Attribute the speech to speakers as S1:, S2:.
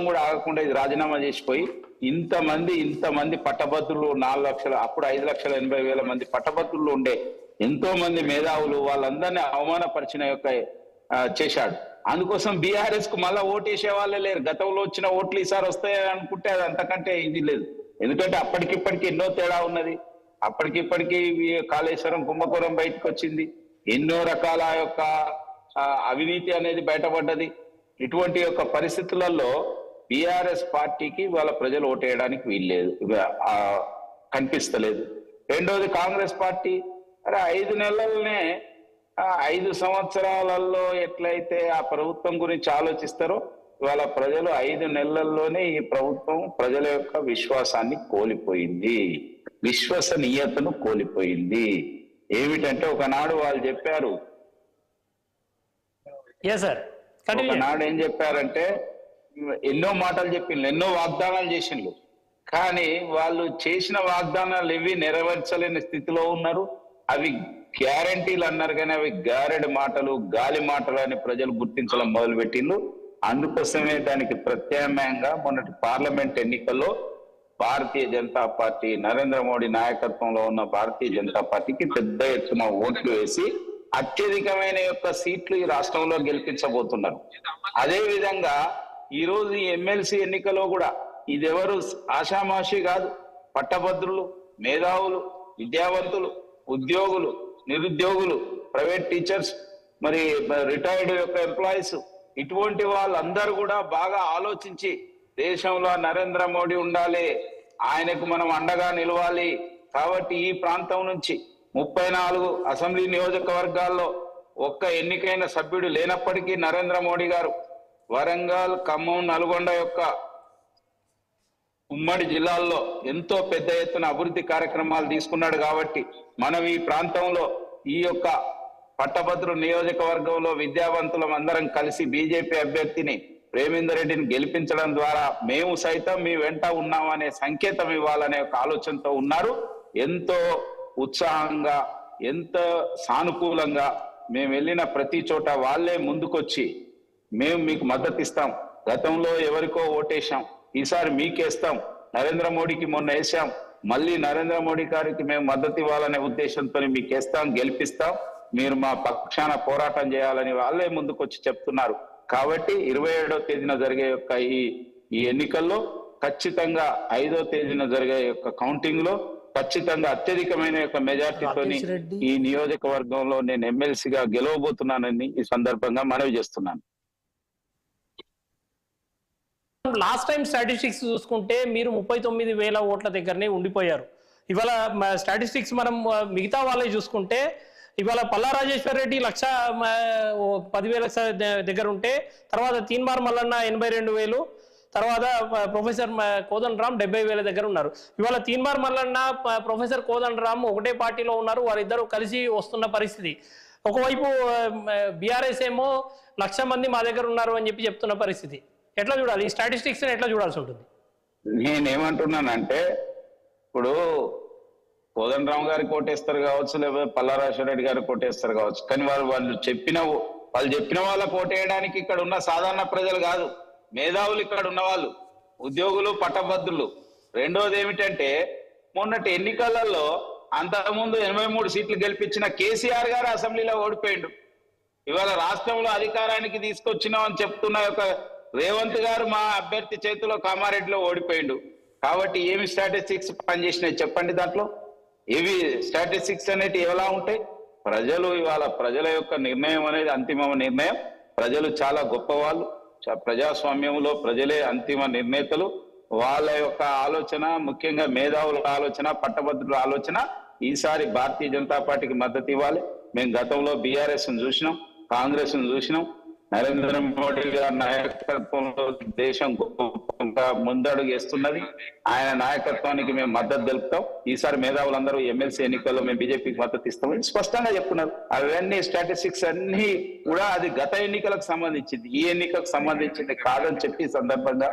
S1: కూడా ఆగకుండా ఇది రాజీనామా చేసిపోయి ఇంతమంది పట్టభద్రులు 4 లక్షల అప్పుడు 5,80,000 మంది పట్టభద్రులు ఉండే ఎంతో మంది మేధావులు వాళ్ళందరినీ అవమానపరిచిన యొక్క చేశాడు. అందుకోసం బీఆర్ఎస్ కు మళ్ళా ఓటేసే వాళ్ళే లేరు. గతంలో వచ్చిన ఓట్లు ఈసారి వస్తాయని అనుకుంటే అది అంతకంటే ఇది లేదు. ఎందుకంటే అప్పటికిప్పటికి ఎన్నో తేడా ఉన్నది. అప్పటికిప్పటికి కాళేశ్వరం కుంభకోణం బయటకు వచ్చింది. ఎన్నో రకాల యొక్క అవినీతి అనేది బయటపడ్డది. ఇటువంటి యొక్క పరిస్థితులలో బీఆర్ఎస్ పార్టీకి వాళ్ళ ప్రజలు ఓటేయడానికి వీల్లేదు, కనిపిస్తలేదు. రెండోది కాంగ్రెస్ పార్టీ 5 నెలలనే 5 సంవత్సరాలలో ఎట్లయితే ఆ ప్రభుత్వం గురించి ఆలోచిస్తారో ఇవాళ ప్రజలు 5 నెలల్లోనే ఈ ప్రభుత్వం ప్రజల యొక్క విశ్వాసాన్ని కోల్పోయింది, విశ్వసనీయతను కోల్పోయింది. ఏమిటంటే ఒకనాడు వాళ్ళు చెప్పారు, ఒకనాడు ఏం చెప్పారంటే ఎన్నో మాటలు చెప్పిండ్రు, ఎన్నో వాగ్దానాలు చేసిండ్రు. కానీ వాళ్ళు చేసిన వాగ్దానాలు ఇవి నెరవేర్చలేని స్థితిలో ఉన్నారు. అవి గ్యారంటీలు అన్నారు కానీ అవి గారెడి మాటలు, గాలి మాటలు అని ప్రజలు గుర్తించడం మొదలుపెట్టిండ్రు. అందుకోసమే దానికి ప్రత్యామ్నాయంగా మొన్నటి పార్లమెంట్ ఎన్నికల్లో భారతీయ జనతా పార్టీ, నరేంద్ర మోడీ నాయకత్వంలో ఉన్న భారతీయ జనతా పార్టీకి పెద్ద ఎత్తున ఓట్లు వేసి అత్యధికమైన యొక్క సీట్లు ఈ రాష్ట్రంలో గెలిపించబోతున్నారు. అదే విధంగా ఈ రోజు ఈ ఎమ్మెల్సీ ఎన్నికలో కూడా ఇదెవరు ఆషామాషి కాదు. పట్టభద్రులు, మేధావులు, విద్యావంతులు, ఉద్యోగులు, నిరుద్యోగులు, ప్రైవేట్ టీచర్స్, మరి రిటైర్డ్ యొక్క ఎంప్లాయీస్, ఇటువంటి వాళ్ళందరూ కూడా బాగా ఆలోచించి దేశంలో నరేంద్ర మోడీ ఉండాలి, ఆయనకు మనం అండగా నిలవాలి. కాబట్టి ఈ ప్రాంతం నుంచి 34 అసెంబ్లీ నియోజకవర్గాల్లో ఒక్క ఎన్నికైన సభ్యుడు లేనప్పటికీ నరేంద్ర మోడీ గారు వరంగల్, ఖమ్మం, నల్గొండ యొక్క ఉమ్మడి జిల్లాల్లో ఎంతో పెద్ద ఎత్తున అభివృద్ధి కార్యక్రమాలు తీసుకున్నాడు. కాబట్టి మనం ఈ ప్రాంతంలో ఈ యొక్క పట్టభద్రు నియోజకవర్గంలో విద్యావంతులం అందరం కలిసి బీజేపీ అభ్యర్థిని ప్రేమేందర్ రెడ్డిని గెలిపించడం ద్వారా మేము సైతం మీ వెంట ఉన్నామనే సంకేతం ఇవ్వాలనే ఒక ఆలోచనతో ఉన్నారు. ఎంతో ఉత్సాహంగా, ఎంత సానుకూలంగా మేము వెళ్ళిన ప్రతి చోట వాళ్ళే ముందుకొచ్చి మేము మీకు మద్దతు ఇస్తాం, గతంలో ఎవరికో ఓటేశాం, ఈసారి మీకేస్తాం, నరేంద్ర మోడీకి మొన్న వేసాం, మళ్ళీ నరేంద్ర మోడీ గారికి మేము మద్దతు ఇవ్వాలనే ఉద్దేశంతో మీకేస్తాం, గెలిపిస్తాం, మీరు మా పక్షాన పోరాటం చేయాలని వాళ్ళే ముందుకొచ్చి చెప్తున్నారు. కాబట్టి 27వ తేదీన జరిగే యొక్క ఈ ఎన్నికల్లో ఖచ్చితంగా 5వ తేదీన జరిగే యొక్క కౌంటింగ్ లో ఖచ్చితంగా అత్యధికమైన యొక్క మెజార్టీతోని ఈ నియోజకవర్గంలో నేను ఎమ్మెల్సీగా గెలవబోతున్నానని ఈ సందర్భంగా మనవి చేస్తున్నాను.
S2: లాస్ట్ టైం స్టాటిస్టిక్స్ చూసుకుంటే మీరు 39,000 ఓట్ల దగ్గరనే ఉండిపోయారు. ఇవాళ స్టాటిస్టిక్స్ మనం మిగతా వాళ్ళే చూసుకుంటే ఇవాళ పల్లా రాజేశ్వర్ రెడ్డి 1,10,000 దగ్గర ఉంటే, తర్వాత తీన్మార్ మల్లన్న 82,000, తర్వాత ప్రొఫెసర్ కోదండరామ్ 70,000 దగ్గర ఉన్నారు. ఇవాళ తీన్మార్ మల్లన్న, ప్రొఫెసర్ కోదండరామ్ ఒకటే పార్టీలో ఉన్నారు, వారిద్దరూ కలిసి వస్తున్న పరిస్థితి. ఒకవైపు బీఆర్ఎస్ ఏమో 1,00,000 మంది మా దగ్గర ఉన్నారు అని చెప్తున్న పరిస్థితి. ఎట్లా చూడాలి ఈ స్టాటిస్టిక్స్, ఎట్లా చూడాల్సి ఉంటుంది?
S1: నేనేమంటున్నానంటే ఇప్పుడు కోదండరామ్ గారికి కోటేస్తారు కావచ్చు, లేకపోతే పల్లా రాజేశ్వర రెడ్డి గారికి కోటేస్తారు కావచ్చు, కానీ వాళ్ళు చెప్పిన వాళ్ళకు ఓటేయడానికి ఇక్కడ ఉన్న సాధారణ ప్రజలు కాదు, మేధావులు ఇక్కడ ఉన్న వాళ్ళు, ఉద్యోగులు, పట్టభద్రులు. రెండోది ఏమిటంటే మొన్నటి ఎన్నికలలో అంతకుముందు 83 సీట్లు గెలిపించిన కేసీఆర్ గారు అసెంబ్లీలో ఓడిపోయిండు. ఇవాళ రాష్ట్రంలో అధికారానికి తీసుకొచ్చినామని చెప్తున్న యొక్క రేవంత్ గారు మా అభ్యర్థి చేతిలో కామారెడ్డిలో ఓడిపోయిండు. కాబట్టి ఏమి స్టాటిస్టిక్స్ పనిచేసినాయి చెప్పండి? దాంట్లో ఏవి స్టాటిస్టిక్స్ అనేవి ఎలా ఉంటాయి? ప్రజలు ఇవాళ ప్రజల యొక్క నిర్ణయం అనేది అంతిమ నిర్ణయం. ప్రజలు చాలా గొప్పవాళ్ళు, ప్రజాస్వామ్యంలో ప్రజలే అంతిమ నిర్ణేతలు. వాళ్ళ యొక్క ఆలోచన, ముఖ్యంగా మేధావుల ఆలోచన, పట్టభద్రుల ఆలోచన ఈసారి భారతీయ జనతా పార్టీకి మద్దతు ఇవ్వాలి. మేము గతంలో బీఆర్ఎస్ ను చూసినాం, కాంగ్రెస్ ను చూసినాం. నరేంద్ర మోడీ గారి నాయకత్వంలో దేశం ముందడుగు వేస్తున్నది. ఆయన నాయకత్వానికి మేము మద్దతు తెలుపుతాం. ఈసారి మేధావులందరూ ఎమ్మెల్సీ ఎన్నికల్లో మేము బీజేపీకి మద్దతు ఇస్తామని స్పష్టంగా చెప్తున్నారు. అవన్నీ స్టాటిస్టిక్స్ అన్ని కూడా అది గత ఎన్నికలకు సంబంధించింది, ఈ ఎన్నికలకు సంబంధించింది కాదని చెప్పి సందర్భంగా